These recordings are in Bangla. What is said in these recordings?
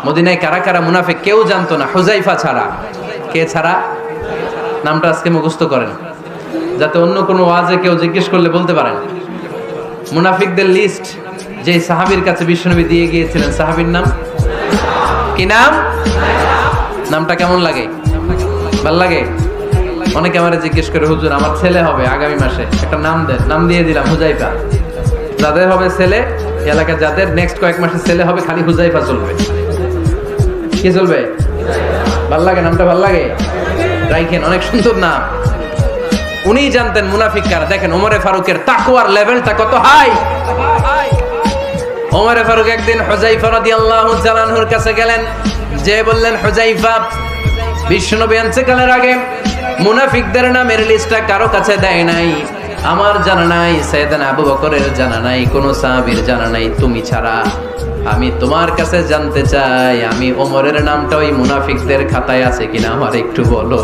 মদিনায় কারা কারা মুনাফিক কেউ জানতো না, হুযায়ফা ছাড়া। কে ছাড়া? নামটা আজকে মুখস্থ করেন, যাতে অন্য কোনো ওয়াজে কেউ জিজ্ঞেস করলে বলতে পারেন। মুনাফিকদের লিস্ট যে সাহাবীর কাছে বিশ্বনবী দিয়ে গিয়েছিলেন, সাহাবীর নাম কি? নাম, নামটা কেমন লাগে? ভাল লাগে? অনেকে আমারে জিজ্ঞেস করে, হুজুর আমার ছেলে হবে আগামী মাসে, একটা নাম দেন। নাম দিয়ে দিলাম হুযায়ফা। যাদের হবে ছেলে, এলাকায় যাদের নেক্সট কয়েক মাসে ছেলে হবে, খালি হুযায়ফা চলবে। কি চলবে? ভাল লাগে নামটা? ভাল লাগে, রাইখেন, অনেক সুন্দর নাম। উনি জানতেন মুনাফিক কারা। দেখেন ওমরে ফারুকের তাকওয়ার লেভেলটা কত হাই। ওমরে ফারুক একদিন হুযায়ফা রাদিয়াল্লাহু তাআলা আনহুর কাছে গেলেন, যে বললেন, হুযায়ফা, বিশ্বনবী ইন্তেকালের আগে মুনাফিকদের নামের লিস্টটা কারো কাছে দেয় নাই, আমার জানা নাই, সাইয়েদনা আবু বকরের জানা নাই, কোন সাহাবীর জানা নাই, তুমি ছাড়া। আমি তোমার কাছে জানতে চাই, আমি ওমরের নামটা ওই মুনাফিকদের খাতায় আছে কিনা আমার একটু বলো।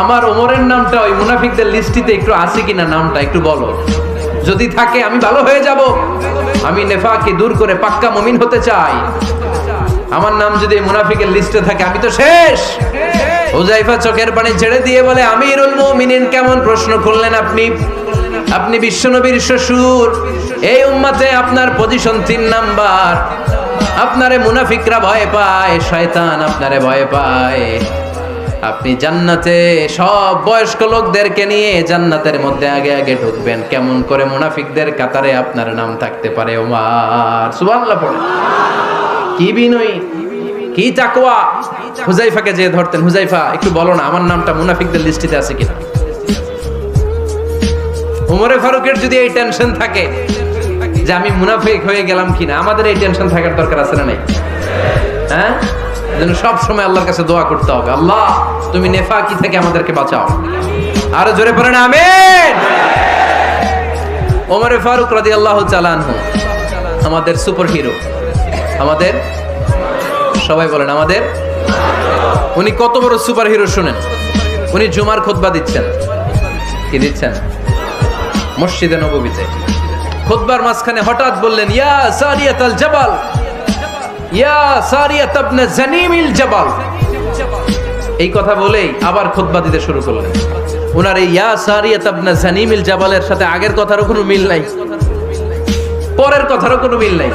আমার ওমরের নামটা ওই মুনাফিকদের লিস্টিতে একটু আছে কিনা, নামটা একটু বলো। যদি থাকে আমি ভালো হয়ে যাব। আমি নেফাকি দূর করে পাক্কা মুমিন হতে চাই। আমার নাম যদি মুনাফিকের লিস্টে থাকে আমি তো শেষ। হুযায়ফা চোখের পানি ছেড়ে দিয়ে বলে, আমিরুল মুমিনিন, কেমন প্রশ্ন করলেন আপনি? আপনি বিশ্বনবীর শ্বশুর, এই উম্মতে আপনার পজিশন 3 নাম্বার। আপনারে মুনাফিকরা ভয় পায়, শয়তান আপনারে ভয় পায়। আপনি জান্নাতে সব বয়স্ক লোকদেরকে নিয়ে জান্নাতের মধ্যে আগে আগে ঢুকবেন, কেমন করে মুনাফিকদের কাতারে আপনার নাম থাকতে পারে? ওমর, সুবহানাল্লাহ পড়ে। কি বিনয়ী, কি তাকওয়া। হুযায়ফাকে যে ধরতেন, হুযায়ফা একটু বলো না আমার নামটা মুনাফিকদের লিস্টিতে আছে কিনা। ওমরে ফারুকের যদি এই টেনশন থাকে যে আমি মুনাফিক হয়ে গেলাম কিনা, আমাদের এই টেনশন থাকার দরকার আছে না নাই? হ্যাঁ, যেন সব সময় আল্লাহর কাছে দোয়া করতে হবে, আল্লাহ তুমি নেফাকি থেকে আমাদেরকে বাঁচাও। আরো জোরে পড়েন আমিন। ওমরে ফারুক রাদিয়াল্লাহু তাআলা আনহু আমাদের সুপার হিরো, আমাদের সবাই বলেন আমাদের। উনি কত বড় সুপার হিরো শুনেন। উনি জুমার খুতবা দিচ্ছেন। কি দিচ্ছেন? মসজিদে নববীতে খুতবার মাঝখানে হঠাৎ বললেন, ইয়া সারিয়াতাল জাবাল, ইয়া সারিয়াত ইবনে জানিমিল জাবাল। এই কথা বলেই আবার খুতবা দিতে শুরু করলেন। ওনার এই ইয়া সারিয়াত ইবনে জানিমিল জাবালের সাথে আগের কথারও কোনো মিল নাই, পরের কথারও কোনো মিল নাই।